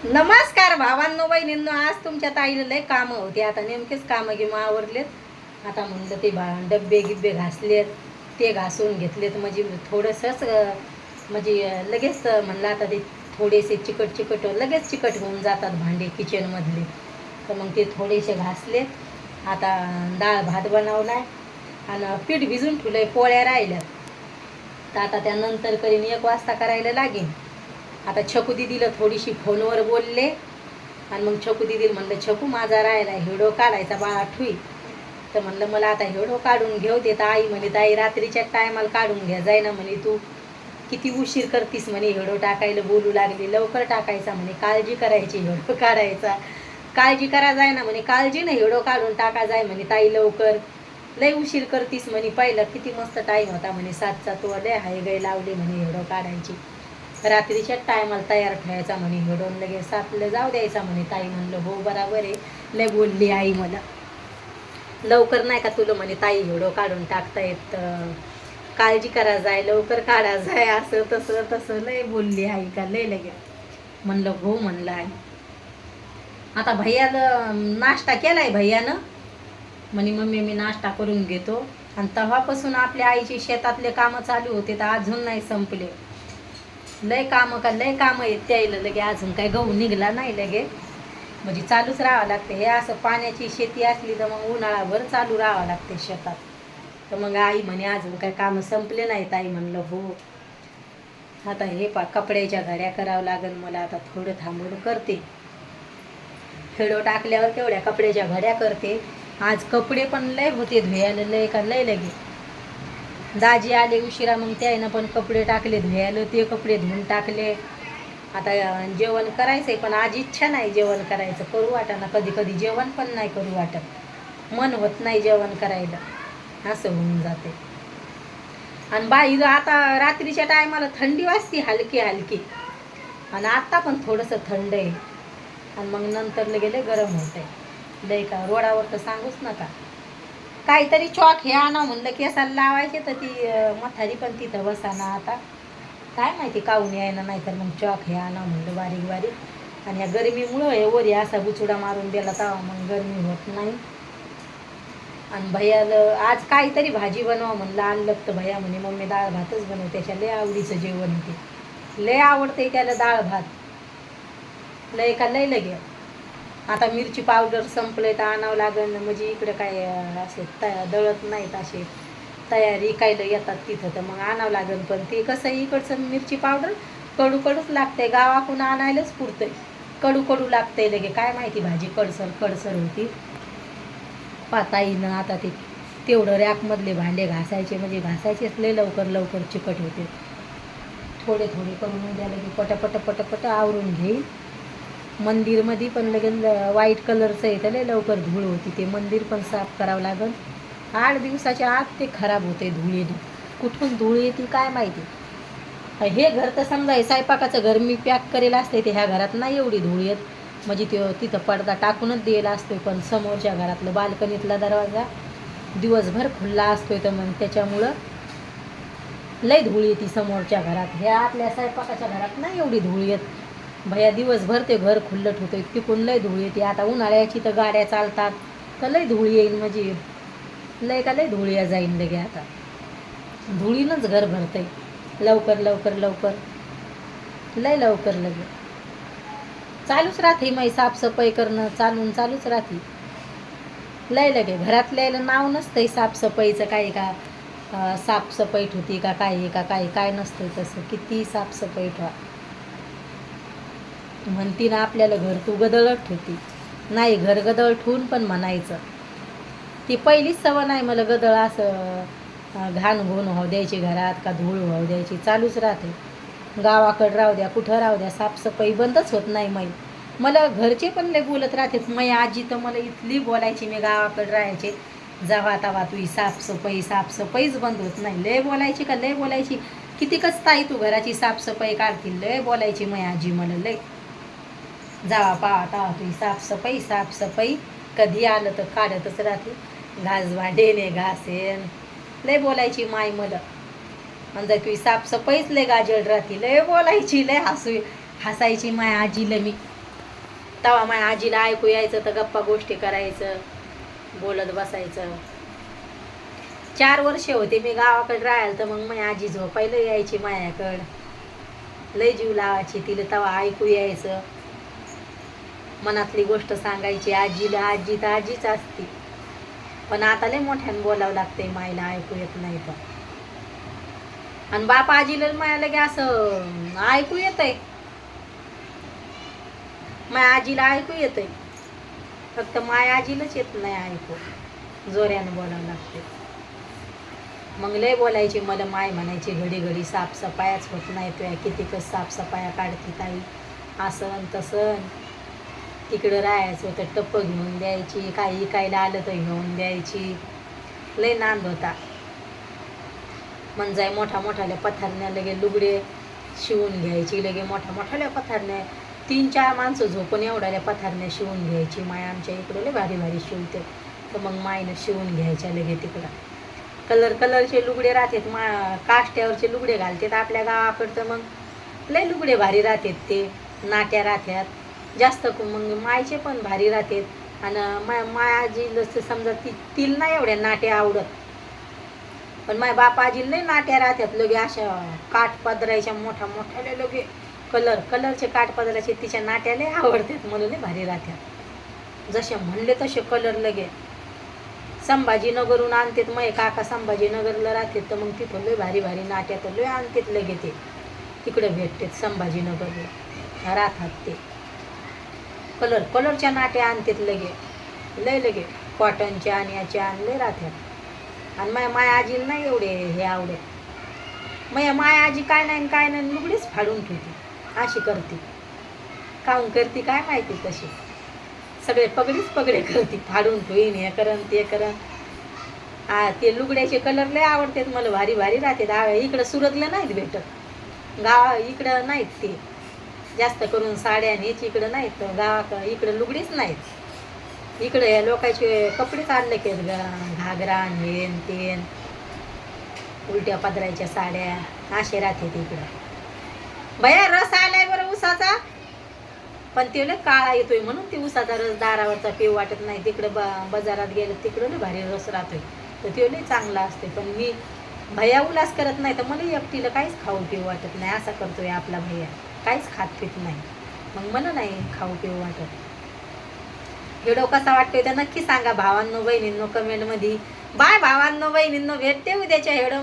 नमस्कार भावांनो बहिणींनो. आज तुमच्या ताईला लय कामं होती. आता नेमकेच कामं गिमं आवरलेत. आता म्हणलं ते डब्बे गिब्बे घासलेत, ते घासून घेतलेत. म्हणजे थोडंसंच म्हणजे लगेच म्हणलं आता ते थोडेसे चिकट लगेच चिकट होऊन जातात भांडे किचनमधले. तर मग ते थोडेसे घासले. आता डाळ भात बनवलाय आणि पीठ भिजून ठेवलंय. पोळ्या राहिल्यात तर आता त्यानंतर करीन, 1 वाजता करायला लागेल. आता छकू दिदीला थोडीशी फोनवर बोलले आणि मग छकू दिदीला म्हणलं, छकू माझा राहिला व्हिडिओ काढायचा बाळा ठुई. तर म्हणलं मला आता व्हिडिओ काढून घेऊ दे. तर आई म्हणे, ताई रात्रीच्या टायमाला काढून घ्या जाय ना म्हणे, तू किती उशीर करतीस म्हणे व्हिडिओ टाकायला. बोलू लागली लवकर टाकायचा म्हणे, काळजी करायची व्हिडिओ काढायचा, काळजी करा जाय ना म्हणे, काळजी नाही व्हिडिओ काढून टाका जाय म्हणे ताई लवकर, लय उशीर करतीस म्हणे. पहिलं किती मस्त टाईम होता म्हणे 7चा, तो लय हाय गय लावली म्हणे व्हिडिओ काढायची. रात्रीच्या टायमाला तयार ठेवायचा म्हणे व्हिडिओ, लगेच 7ला जाऊ द्यायचा म्हणे. ताई म्हणलं हो बराबर आहे. लय बोलली आई मला, लवकर नाही का तुला म्हणे ताई व्हिडिओ काढून टाकता येत, काळजी करा जाय, लवकर काढा जाय, असं तसं तसं लय बोलली आई का लय लगे. म्हणलं हो म्हणलं आई. आता भैयानं नाश्ता केलाय. भैयानं म्हणे मम्मी मी नाश्ता करून घेतो. आणि तेव्हापासून आपल्या आईचे शेतातले कामं चालू होते तर अजून नाही संपले. लय कामं येत त्याला लगे. अजून काय गहू निघला नाही लगे, म्हणजे चालूच राहावं लागते. हे असं पाण्याची शेती असली तर मग उन्हाळाभर चालू राहावं लागते शेतात. तर मग आई म्हणे अजून काय कामं संपले नाहीत. आई म्हणलं हो. आता हे कपड्याच्या घड्या करावं लागेल मला. आता थोडं थांबून करते. व्हिडिओ टाकल्यावर तेवढ्या कपड्याच्या घड्या करते. आज कपडे पण लय होते धुयाला, लय का लय लगे. दाजी आले उशिरा, मग त्यानं पण कपडे टाकले धुयाला, ते कपडे धुवून टाकले. आता जेवण करायचंय पण आज इच्छा नाही जेवण करायचं, करू वाटाना. कधी कधी जेवण पण नाही करू वाटत, मन होत नाही जेवण करायला, असं होऊन जाते. आणि बाहेर आता रात्रीच्या टायमाला थंडी वाजते हलकी हलकी, आणि आता पण थोडंसं थंड आहे. आणि मग नंतर लगे गरम होत आहे लय का. रोडावर तर सांगूच नका. काहीतरी चॉक हे आणा म्हणलं केसाला लावायचे, तर ती म्हातारी पण तिथं बसाना. आता काय माहिती काऊन यायना, नाही तर मग चॉक हे आणा म्हणलं बारीक बारीक. आणि या गरमीमुळं हे वरी असा बुचुडा मारून दिला तेव्हा मग गरमी होत नाही. आणि भैयाला आज काहीतरी भाजी बनवा म्हणलं. आणलं तर भैया म्हणे मम्मी डाळ भातच बनव, त्याच्या लय आवडीचं जेवण येते, लय आवडते त्याला डाळ भात, लय का लय लगे. आता मिरची पावडर संपले तर आणावं लागेल, म्हणजे इकडे काय असे दळत नाहीत, असे तयारी इकायला येतात तिथं, तर मग आणावं लागेल. पण ते कसं इकडचं मिरची पावडर कडूच लागते, गावाकडून आणायलाच पुरतंय, कडू लागतंय लगे. काय माहिती भाजी कडसर होती पाताईनं. आता ते तेवढं रॅकमधले भांडे घासायचे, म्हणजे घासायचेच लय लवकर चिकट होते. थोडे करून द्या लगे, पटापट आवरून घेईल. मंदिरमध्ये पण लगेच व्हाईट कलरचं आहे, तर लय लवकर धूळ होती. ते मंदिर पण साफ करावं लागेल. 8 दिवसाच्या आत ते खराब होते धुळीनं. कुठून धूळ येते काय माहिती. हे घर तर समजा स्वयंपाकाचं घर मी पॅक करेल असते, ते ह्या घरात नाही एवढी धूळ येत, म्हणजे ते तिथं पडदा टाकूनच द्यायला असतो. पण समोरच्या घरातलं बाल्कनीतला दरवाजा दिवसभर खुल्ला असतोय, तर मग त्याच्यामुळं लय धूळ येते समोरच्या घरात. ह्या आपल्या स्वयंपाकाच्या घरात नाही एवढी धूळ येत. भैया दिवसभर ते घर खुल्लं ठेवतोय, तिकून लय धूळ येते. आता उन्हाळ्याची तर गाड्या चालतात तर लय धूळ येईल, म्हणजे लय धूळ या जाईन लगे. आता धुळीनंच घर भरतंय लवकर लय लवकर लगे. चालूच राहते मग साफसफाई करणं, चालूच राहते लय लगे. घरातल्या नाव नसतंय साफसफाईचं, काही का साफसफाई ठेवती का काय नसतंय तसं. किती साफसफाई ठेवा म्हणती ना आपल्याला, घर तू गदळत ठेवती, नाही घर गदळ ठेवून पण म्हणायचं. ती पहिलीच सवय नाही मला गदळ असं घाण घोण होऊ द्यायची घरात, का धूळ होऊ द्यायची, चालूच राहते. गावाकडं राहू द्या कुठं राहू द्या, साफसफाई बंदच होत नाही. मला घरचे पण लय बोलत राहते. मै आजी तर मला इथली बोलायची, मी गावाकडं राहायचे जावा तावा तुझी साफसफाईच बंद होत नाही. लय बोलायची कितीकच ताई तू घराची साफसफाई काढतील, लय बोलायची मै आजी मला लय. जावा पावा तावा तुझी साफसफाई कधी आलं तर काढतच राहते. घास भांडेने घासेन लय बोलायची माय मला. म्हणजे तुझी साफसफाईच लय गाजड राहते, लय बोलायची, लय हसायची माय आजीला मी. तेव्हा माझ्या आजीला ऐकू यायचं तर गप्पा गोष्टी करायचं, बोलत बसायचं. 4 वर्ष होते मी गावाकडे राहायला, तर मग माझी आजी झोपायला यायची माझ्याकडं. लय जीव लावायची तिला, तेव्हा ऐकू यायचं, मनातली गोष्ट सांगायची आजीला. आजी तर आजीच असती, पण आता लय मोठ्यानं बोलावं लागतंय, मायला ऐकू येत नाही तर. आणि बाप आजीला माया लगे असं ऐकू येतंय, माया आजीला ऐकू येतंय, फक्त माया आजीलाच येत नाही ऐकू, जोऱ्यानं बोलावं लागते. मग लय बोलायची मला, माय म्हणायची घडी घडी साफसफायाच होत नाही तुया, कितीकच साफसफाया काढती ताई, असं तसं. तिकडं राहायचं होतं, टप्प घेऊन द्यायची, काही इकायला आलं तर घेऊन द्यायची, लय नांद होता. म्हणजे मोठ्या मोठ्याल्या पथारण्या लगे लुगडे शिवून घ्यायची, लगे मोठ्या मोठ्याल्या पथारण्या 3-4 माणसं झोपून एवढ्याल्या पथारण्या शिवून घ्यायची. माय आमच्या इकडं लय भारी भारी शिवते, तर मग मायनं शिवून घ्यायच्या लगे तिकडं. कलरचे लुगडे राहतात, काष्ट्यावरचे लुगडे घालतात आपल्या गावाकडं, तर मग लय लुगडे भारी राहतात, ते नाट्या राहतात जास्त. मग मायचे पण भारी राहतात. आणि मायाजी समजा तिला नाही एवढ्या नाट्या आवडत, पण माझ्या बापाजी लय नाट्या राहतात लगे, अशा काठ पदरायच्या मोठ्या मोठ्याला लगे कलरचे काठ पदराचे, तिच्या नाट्या लय आवडतात म्हणून लय भारी राहतात. जसे म्हणले तसे कलर लगे संभाजीनगरहून आणतात. मग काका संभाजीनगरला राहतात, तर मग तिथं लय भारी भारी नाट्या तर लय आणतात लगे, ते तिकडं भेटतात संभाजीनगरला राहतात, ते कलरच्या नाट्या आणतात लगे कॉटनच्या आणि याच्या आणले राहतात. आणि माया आजीला नाही एवढे हे आवडत. माया आजी काय नाही लुगडीच फाडून ठेवते, अशी करते, काऊन करते काय माहिती, तशी सगळे पगडे करते, फाडून ठेवीन, हे करन ते करन. ते लुगड्याचे कलर लय आवडतात मला, भारी भारी राहतात. इकडं सुरतला नाहीत भेटत, इकडं नाहीत ते जास्त करून साड्या आणि इकडं नाहीत, इकडं लुगडीच नाहीत. इकडे या लोकांचे कपडेच आणले की घागरा हेन तेन, उलट्या पदराच्या साड्या असे राहते इकडं. भया रस आलाय बरं उसाचा, पण ते लय काळा येतोय म्हणून ते उसाचा रस दारावरचा पिऊ वाटत नाही. तिकडं बाजारात गेलं तिकडं लय भारी रस राहतोय, तर ते लय चांगला असते. पण मी भैया उलास करत नाही, तर मला एकटीला काहीच खाऊ पिऊ वाटत नाही. असा करतोय आपला भैया, काहीच खात पित नाही, मग मला नाही खाऊ पिऊ वाटत. व्हिडिओ कसा वाटतोय तर नक्की सांगा भावांनो बहिणींनो कमेंटमध्ये. बाय भावांनो बहिणींनो, भेटते उद्याच्या व्हिडिओ.